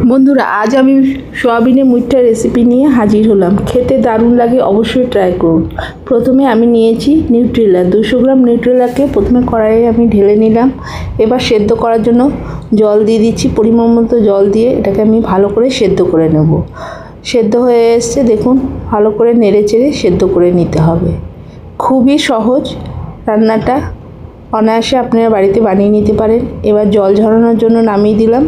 বন্ধুরা, আজ আমি সোয়াবিনের মুইঠা রেসিপি নিয়ে হাজির হলাম। খেতে দারুণ লাগে, অবশ্যই ট্রাই করুন। প্রথমে আমি নিয়েছি নিউট্রেলা। 200 গ্রাম নিউট্রেলাকে প্রথমে কড়াইয়ে আমি ঢেলে নিলাম। এবার সেদ্ধ করার জন্য জল দিয়ে দিচ্ছি। পরিমাণ মতো জল দিয়ে এটাকে আমি ভালো করে সেদ্ধ করে নেব। সেদ্ধ হয়ে এসছে, দেখুন, ভালো করে নেড়ে চেড়ে সেদ্ধ করে নিতে হবে। খুবই সহজ রান্নাটা, অনায়াসে আপনারা বাড়িতে বানিয়ে নিতে পারেন। এবার জল ঝরানোর জন্য নামিয়ে দিলাম।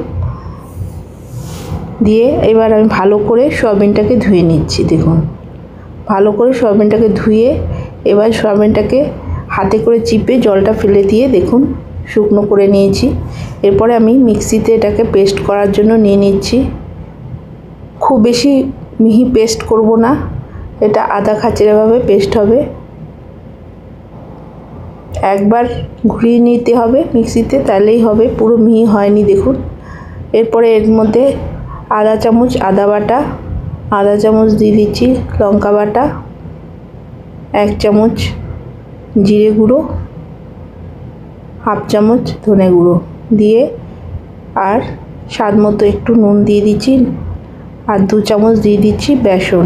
দিয়ে এবার আমি ভালো করে সয়াবিনটাকে ধুয়ে নিচ্ছি। দেখুন, ভালো করে সয়াবিনটাকে ধুয়ে এবার সয়াবিনটাকে হাতে করে চিপে জলটা ফেলে দিয়ে দেখুন শুকনো করে নিয়েছি। এরপরে আমি মিক্সিতে এটাকে পেস্ট করার জন্য নিয়ে নিচ্ছি। খুব বেশি মিহি পেস্ট করব না, এটা আদা খাঁচড়াভাবে পেস্ট হবে। একবার ঘুরিয়ে নিতে হবে মিক্সিতে, তাহলেই হবে, পুরো মিহি হয়নি। দেখুন, এরপরে এর মধ্যে আধা চামচ আদা বাটা, আধা চামচ দিয়ে দিচ্ছি লঙ্কা বাটা, 1 চামচ জিরে গুঁড়ো, হাফ চামচ ধনে গুঁড়ো দিয়ে আর স্বাদ মতো একটু নুন দিয়ে দিচ্ছি আর 2 চামচ দিয়ে দিচ্ছি বেসন।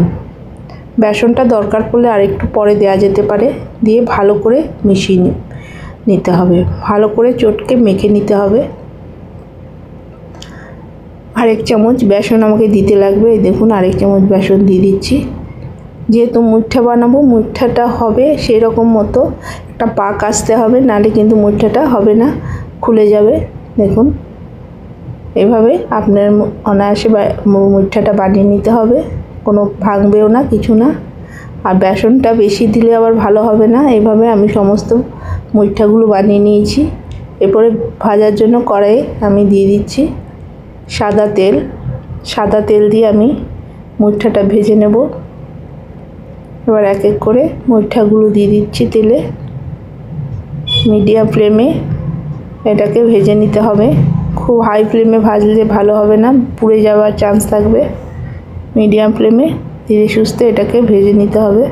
বেসনটা দরকার পড়লে আর একটু পরে দেওয়া যেতে পারে। দিয়ে ভালো করে মিশিয়ে নিতে হবে, ভালো করে চটকে মেখে নিতে হবে। আরেক চামচ বেসন আমাকে দিতে লাগবে। দেখুন, আরেক চামচ বেসন দিয়ে দিচ্ছি। যেহেতু মুইঠা বানাবো, মুইঠাটা হবে সেই রকম মতো একটা পাক আসতে হবে, নাহলে কিন্তু মুইঠাটা হবে না, খুলে যাবে। দেখুন, এভাবে আপনার অনায়াসে মুইঠাটা বানিয়ে নিতে হবে, কোনো ভাঙবেও না, কিছু না। আর বেসনটা বেশি দিলে আবার ভালো হবে না। এইভাবে আমি সমস্ত মুইঠাগুলো বানিয়ে নিয়েছি। এরপরে ভাজার জন্য কড়াইয়ে আমি দিয়ে দিচ্ছি সাদা তেল। সাদা তেল দিয়ে আমি মুইঠাটা ভেজে নেব। এবার এক এক করে মুইঠাগুলো দিয়ে দিচ্ছি তেলে। মিডিয়াম ফ্লেমে এটাকে ভেজে নিতে হবে। খুব হাই ফ্লেমে ভাজলে ভালো হবে না, পুড়ে যাওয়ার চান্স থাকবে। মিডিয়াম ফ্লেমে ধীরে সুস্থে এটাকে ভেজে নিতে হবে।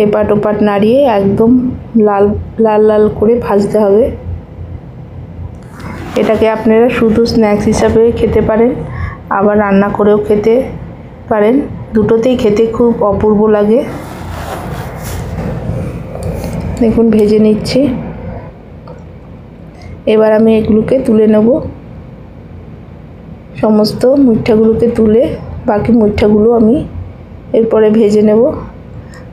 এপাট ওপাট নাড়িয়ে একদম লাল লাল লাল করে ভাজতে হবে। এটাকে আপনারা শুধু স্ন্যাক্স হিসাবে খেতে পারেন, আবার রান্না করেও খেতে পারেন। দুটোতেই খেতে খুব অপূর্ব লাগে। দেখুন, ভেজে নিচ্ছি। এবার আমি এগুলোকে তুলে নেব। সমস্ত মুইঠাগুলোকে তুলে বাকি মুইঠাগুলো আমি এরপরে ভেজে নেব।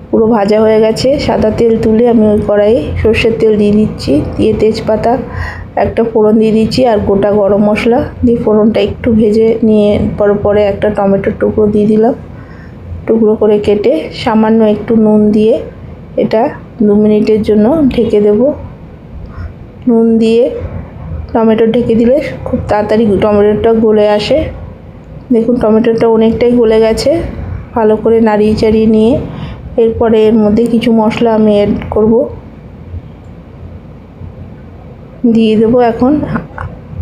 পুরো ভাজা হয়ে গেছে। সাদা তেল তুলে আমি ওই কড়াইয়ে সর্ষের তেল দিয়ে দিচ্ছি। দিয়ে তেজপাতা একটা ফোড়ন দিয়ে দিচ্ছি আর গোটা গরম মশলা দিয়ে ফোড়নটা একটু ভেজে নিয়ে পরে একটা টমেটোর টুকরো দিয়ে দিলাম, টুকরো করে কেটে। সামান্য একটু নুন দিয়ে এটা 2 মিনিটের জন্য ঢেকে দেব। নুন দিয়ে টমেটো ঢেকে দিলে খুব তাড়াতাড়ি টমেটোটা গলে আসে। দেখুন, টমেটোটা অনেকটাই গলে গেছে। ভালো করে নাড়িয়ে চাড়িয়ে নিয়ে এরপরে এর মধ্যে কিছু মশলা আমি অ্যাড করব। দিয়ে দেব এখন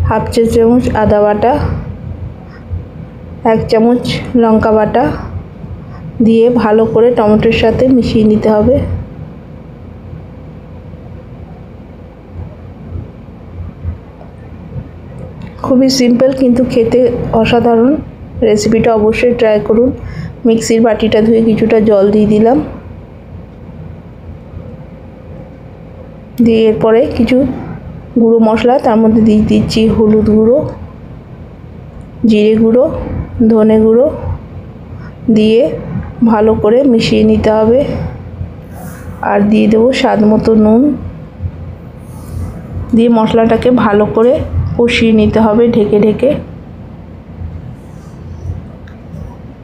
হাফ চা চামচ আদা বাটা, 1 চামচ লঙ্কা বাটা দিয়ে ভালো করে টমেটোর সাথে মিশিয়ে নিতে হবে। খুবই সিম্পল কিন্তু খেতে অসাধারণ। রেসিপিটা অবশ্যই ট্রাই করুন। মিক্সির বাটিটা ধুয়ে কিছুটা জল দিয়ে দিলাম। দিয়ে এরপরে কিছু গুঁড়ো মশলা তার মধ্যে দিয়ে দিচ্ছি হলুদ গুঁড়ো, জিরে গুঁড়ো, ধনে গুঁড়ো দিয়ে ভালো করে মিশিয়ে নিতে হবে। আর দিয়ে দেবো স্বাদ মতো নুন। দিয়ে মশলাটাকে ভালো করে কষিয়ে নিতে হবে ঢেকে ঢেকে।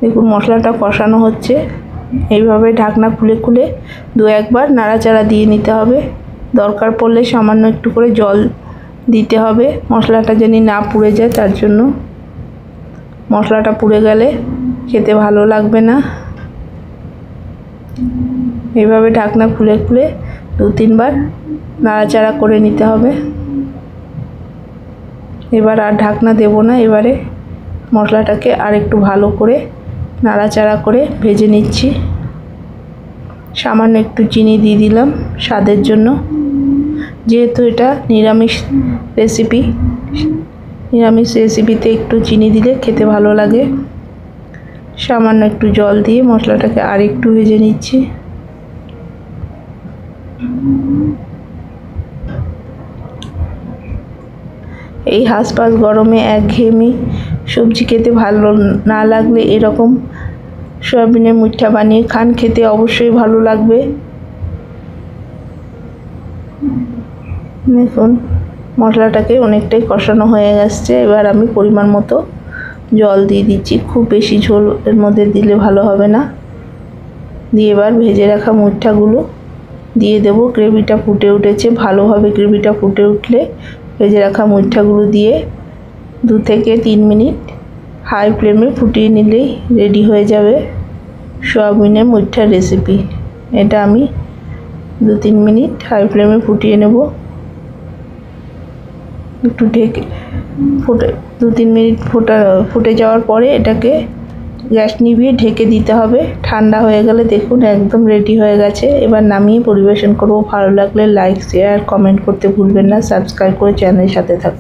দেখুন, মশলাটা কষানো হচ্ছে। এইভাবে ঢাকনা খুলে খুলে 2-1 বার নাড়াচাড়া দিয়ে নিতে হবে। দরকার পড়লে সামান্য একটু করে জল দিতে হবে, মশলাটা যেন না পুড়ে যায় তার জন্য। মশলাটা পুড়ে গেলে খেতে ভালো লাগবে না। এইভাবে ঢাকনা খুলে খুলে 2-3 বার নাড়াচাড়া করে নিতে হবে। এবার আর ঢাকনা দেব না। এবারে মশলাটাকে আর একটু ভালো করে নাড়াচাড়া করে ভেজে নিচ্ছি। সামান্য একটু চিনি দিয়ে দিলাম স্বাদের জন্য। যেহেতু এটা নিরামিষ রেসিপি, নিরামিষ রেসিপিতে একটু চিনি দিলে খেতে ভালো লাগে। সামান্য একটু জল দিয়ে মশলাটাকে আরেকটু ভেজে নিচ্ছি। এই হাঁসফাঁস গরমে একঘেয়েমি সবজি খেতে ভালো না লাগলে এরকম সয়াবিনের মুঠা বানিয়ে খান, খেতে অবশ্যই ভালো লাগবে। দেখুন মশলাটাকে অনেকটাই কষানো হয়ে গেছে। এবার আমি পরিমাণ মতো জল দিয়ে দিচ্ছি। খুব বেশি ঝোল এর মধ্যে দিলে ভালো হবে না। দিয়ে এবার ভেজে রাখা মুঠাগুলো দিয়ে দেব। গ্রেভিটা ফুটে উঠেছে ভালোভাবে। গ্রেভিটা ফুটে উঠলে ভেজে রাখা মুঠাগুলো দিয়ে 2 থেকে 3 মিনিট হাই ফ্লেমে ফুটিয়ে নিলেই রেডি হয়ে যাবে সয়াবিনের মুঠার রেসিপি। এটা আমি 2-3 মিনিট হাই ফ্লেমে ফুটিয়ে নেব। একটু ঢেকে 2-3 মিনিট ফুটে যাওয়ার পরে এটাকে গ্যাস নিভিয়ে ঢেকে দিতে হবে। ঠান্ডা হয়ে গেলে দেখুন একদম রেডি হয়ে গেছে। এবার নামিয়ে পরিবেশন করব। ভালো লাগলে লাইক, শেয়ার, কমেন্ট করতে ভুলবেন না। সাবস্ক্রাইব করে চ্যানেলের সাথে থাকুন।